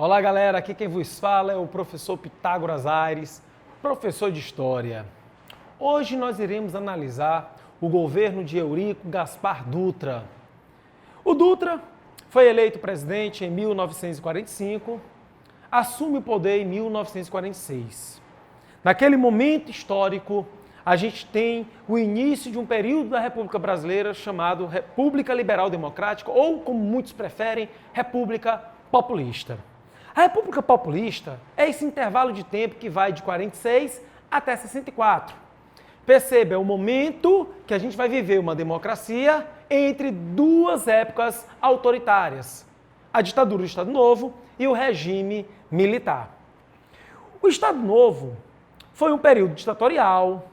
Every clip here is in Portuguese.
Olá galera, aqui quem vos fala é o professor Pitágoras Aires, professor de História. Hoje nós iremos analisar o governo de Eurico Gaspar Dutra. O Dutra foi eleito presidente em 1945, assume o poder em 1946. Naquele momento histórico, a gente tem o início de um período da República Brasileira chamado República Liberal Democrática, ou, como muitos preferem, República Populista. A República Populista é esse intervalo de tempo que vai de 46 até 64. Perceba, é o momento que a gente vai viver uma democracia entre duas épocas autoritárias, a ditadura do Estado Novo e o regime militar. O Estado Novo foi um período ditatorial,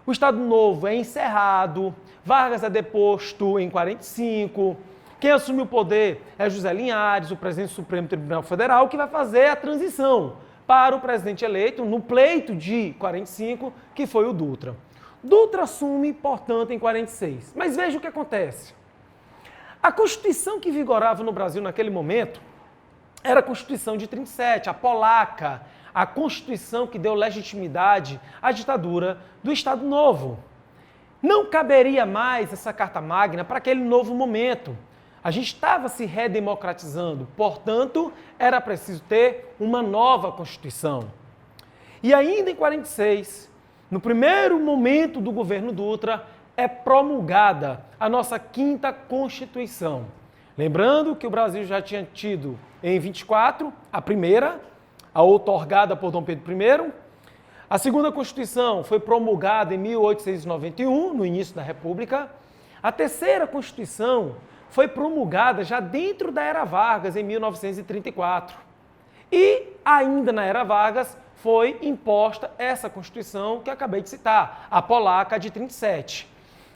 o Estado Novo é encerrado, Vargas é deposto em 45, quem assume o poder é José Linhares, o presidente do Supremo Tribunal Federal, que vai fazer a transição para o presidente eleito no pleito de 45, que foi o Dutra. Dutra assume, portanto, em 46. Mas veja o que acontece. A Constituição que vigorava no Brasil naquele momento era a Constituição de 37, a polaca, a Constituição que deu legitimidade à ditadura do Estado Novo. Não caberia mais essa Carta Magna para aquele novo momento. A gente estava se redemocratizando, portanto, era preciso ter uma nova Constituição. E ainda em 46, no primeiro momento do governo Dutra, é promulgada a nossa quinta Constituição. Lembrando que o Brasil já tinha tido em 24 a primeira, a outorgada por Dom Pedro I. A segunda Constituição foi promulgada em 1891, no início da República. A terceira Constituição foi promulgada já dentro da Era Vargas, em 1934. E, ainda na Era Vargas, foi imposta essa Constituição que eu acabei de citar, a polaca de 37.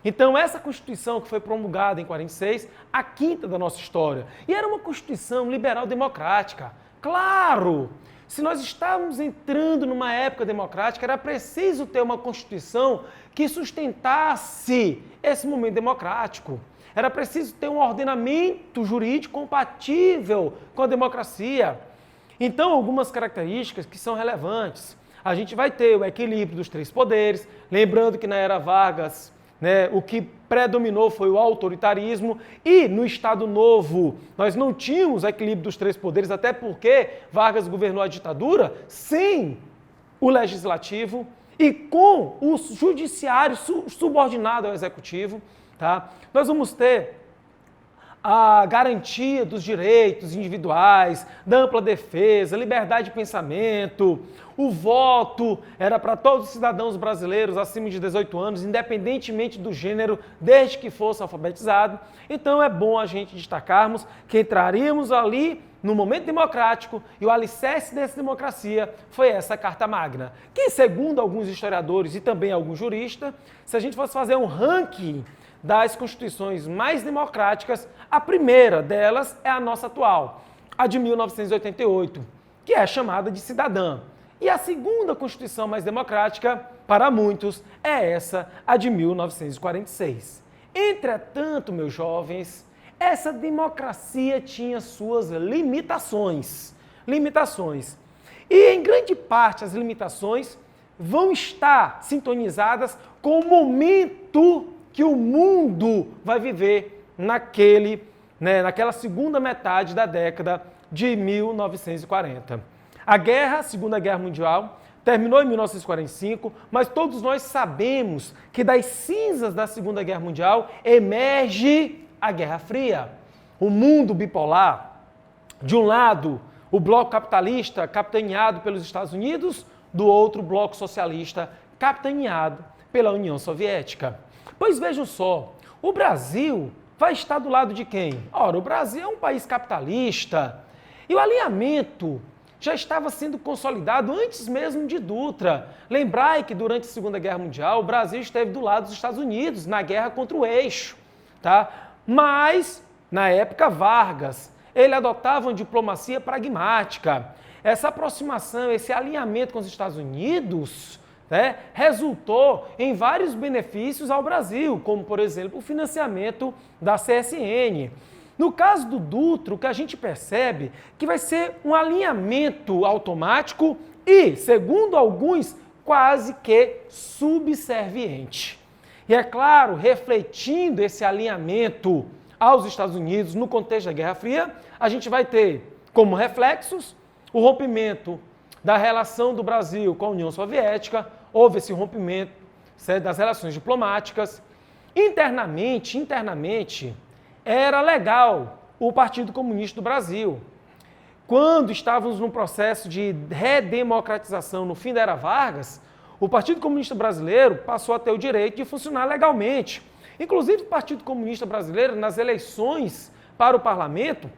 Então, essa Constituição que foi promulgada em 46, a quinta da nossa história. E era uma Constituição liberal-democrática. Claro! Se nós estávamos entrando numa época democrática, era preciso ter uma Constituição que sustentasse esse momento democrático. Era preciso ter um ordenamento jurídico compatível com a democracia. Então, algumas características que são relevantes. A gente vai ter o equilíbrio dos três poderes, lembrando que na Era Vargas, o que predominou foi o autoritarismo, e no Estado Novo nós não tínhamos equilíbrio dos três poderes, até porque Vargas governou a ditadura sem o legislativo e com o judiciário subordinado ao executivo. Tá? Nós vamos ter a garantia dos direitos individuais, da ampla defesa, liberdade de pensamento, o voto era para todos os cidadãos brasileiros acima de 18 anos, independentemente do gênero, desde que fosse alfabetizado. Então é bom a gente destacarmos que entraríamos ali no momento democrático e o alicerce dessa democracia foi essa Carta Magna, que segundo alguns historiadores e também alguns juristas, se a gente fosse fazer um ranking das constituições mais democráticas, a primeira delas é a nossa atual, a de 1988, que é chamada de cidadã. E a segunda constituição mais democrática, para muitos, é essa, a de 1946. Entretanto, meus jovens, essa democracia tinha suas limitações. E, em grande parte, as limitações vão estar sintonizadas com o momento que o mundo vai viver naquela segunda metade da década de 1940. A Segunda Guerra Mundial, terminou em 1945, mas todos nós sabemos que das cinzas da Segunda Guerra Mundial emerge a Guerra Fria. O mundo bipolar, de um lado, o bloco capitalista capitaneado pelos Estados Unidos, do outro, o bloco socialista capitaneado pela União Soviética. Pois vejam só, o Brasil vai estar do lado de quem? Ora, o Brasil é um país capitalista e o alinhamento já estava sendo consolidado antes mesmo de Dutra. Lembrai que durante a Segunda Guerra Mundial o Brasil esteve do lado dos Estados Unidos na guerra contra o eixo. Tá? Mas, na época Vargas, ele adotava uma diplomacia pragmática. Essa aproximação, esse alinhamento com os Estados Unidos resultou em vários benefícios ao Brasil, como, por exemplo, o financiamento da CSN. No caso do Dutra, o que a gente percebe é que vai ser um alinhamento automático e, segundo alguns, quase que subserviente. E é claro, refletindo esse alinhamento aos Estados Unidos no contexto da Guerra Fria, a gente vai ter como reflexos o rompimento da relação do Brasil com a União Soviética, houve esse rompimento das relações diplomáticas. Internamente, era legal o Partido Comunista do Brasil. Quando estávamos num processo de redemocratização no fim da era Vargas, o Partido Comunista Brasileiro passou a ter o direito de funcionar legalmente. Inclusive, o Partido Comunista Brasileiro, nas eleições para o parlamento,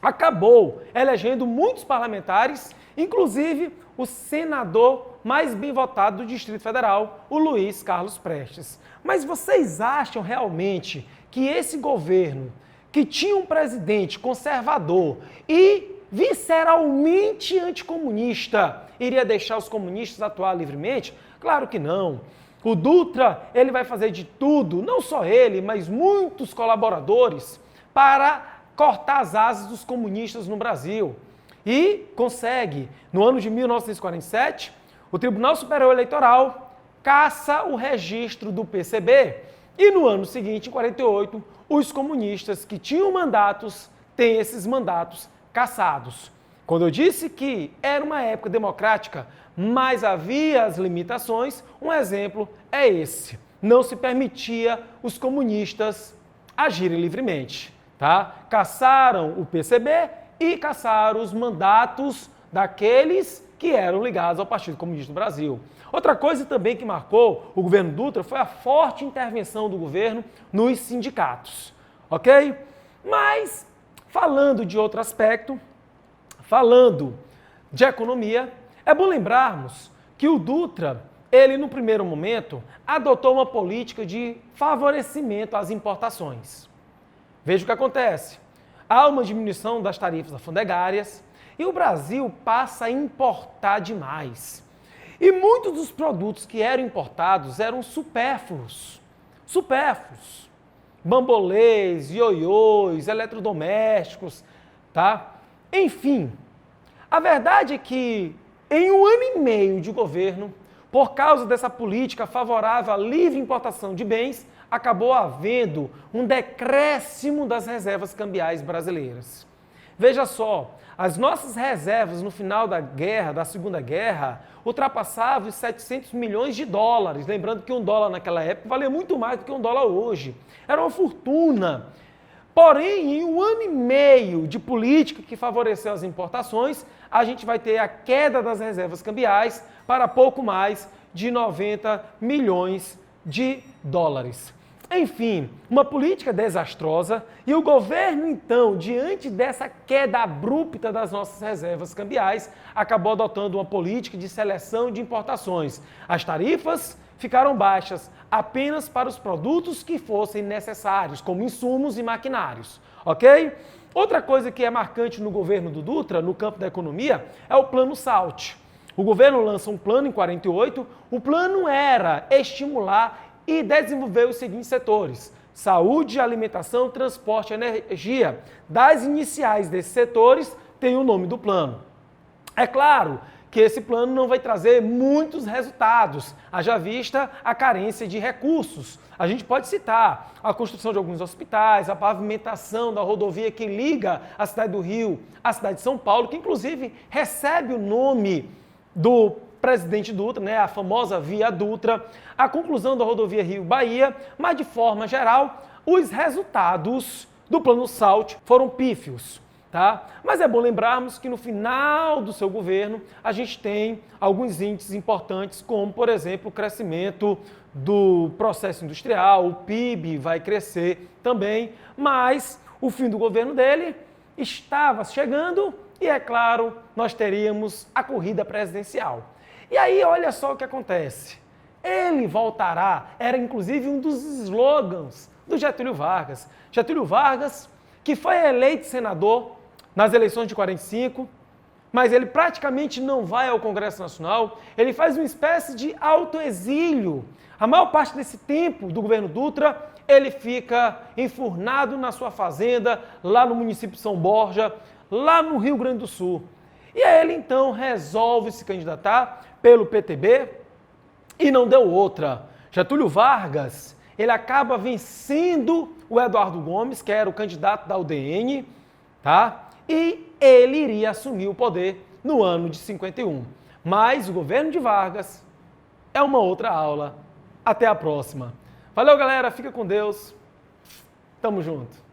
acabou elegendo muitos parlamentares, inclusive o senador mais bem votado do Distrito Federal, o Luiz Carlos Prestes. Mas vocês acham realmente que esse governo, que tinha um presidente conservador e visceralmente anticomunista, iria deixar os comunistas atuar livremente? Claro que não. O Dutra, ele vai fazer de tudo, não só ele, mas muitos colaboradores, para cortar as asas dos comunistas no Brasil. E consegue. No ano de 1947, o Tribunal Superior Eleitoral caça o registro do PCB. E no ano seguinte, em 48, os comunistas que tinham mandatos têm esses mandatos cassados. Quando eu disse que era uma época democrática, mas havia as limitações, um exemplo é esse. Não se permitia os comunistas agirem livremente. Tá? Caçaram o PCB e caçaram os mandatos daqueles que eram ligados ao Partido Comunista do Brasil. Outra coisa também que marcou o governo Dutra foi a forte intervenção do governo nos sindicatos, ok? Mas, falando de outro aspecto, falando de economia, é bom lembrarmos que o Dutra, ele no primeiro momento, adotou uma política de favorecimento às importações. Veja o que acontece. Há uma diminuição das tarifas alfandegárias e o Brasil passa a importar demais. E muitos dos produtos que eram importados eram supérfluos. Supérfluos. Bambolês, ioiôs, eletrodomésticos, tá? Enfim, a verdade é que em 1 ano e meio de governo, por causa dessa política favorável à livre importação de bens, acabou havendo um decréscimo das reservas cambiais brasileiras. Veja só, as nossas reservas no final da guerra, da Segunda Guerra, ultrapassavam os 700 milhões de dólares. Lembrando que um dólar naquela época valia muito mais do que um dólar hoje. Era uma fortuna. Porém, em 1 ano e meio de política que favoreceu as importações, a gente vai ter a queda das reservas cambiais para pouco mais de 90 milhões de dólares. Enfim, uma política desastrosa e o governo, então, diante dessa queda abrupta das nossas reservas cambiais, acabou adotando uma política de seleção de importações. As tarifas ficaram baixas apenas para os produtos que fossem necessários, como insumos e maquinários, ok? Outra coisa que é marcante no governo do Dutra, no campo da economia, é o Plano SALT. O governo lança um plano em 48, o plano era estimular e desenvolver os seguintes setores: saúde, alimentação, transporte e energia. Das iniciais desses setores tem o nome do plano. É claro que esse plano não vai trazer muitos resultados, haja vista a carência de recursos. A gente pode citar a construção de alguns hospitais, a pavimentação da rodovia que liga a cidade do Rio à cidade de São Paulo, que inclusive recebe o nome do presidente Dutra, né, a famosa Via Dutra, a conclusão da rodovia Rio-Bahia, mas de forma geral, os resultados do Plano SALT foram pífios. Tá? Mas é bom lembrarmos que no final do seu governo a gente tem alguns índices importantes, como, por exemplo, o crescimento do processo industrial, o PIB vai crescer também, mas o fim do governo dele estava chegando e, é claro, nós teríamos a corrida presidencial. E aí, olha só o que acontece. Ele voltará, era inclusive um dos slogans do Getúlio Vargas. Getúlio Vargas, que foi eleito senador nas eleições de 45, mas ele praticamente não vai ao Congresso Nacional, ele faz uma espécie de autoexílio. A maior parte desse tempo do governo Dutra, ele fica enfurnado na sua fazenda, lá no município de São Borja, lá no Rio Grande do Sul. E aí ele então resolve se candidatar pelo PTB e não deu outra. Getúlio Vargas, ele acaba vencendo o Eduardo Gomes, que era o candidato da UDN, tá? E ele iria assumir o poder no ano de 51. Mas o governo de Vargas é uma outra aula. Até a próxima. Valeu, galera. Fica com Deus. Tamo junto.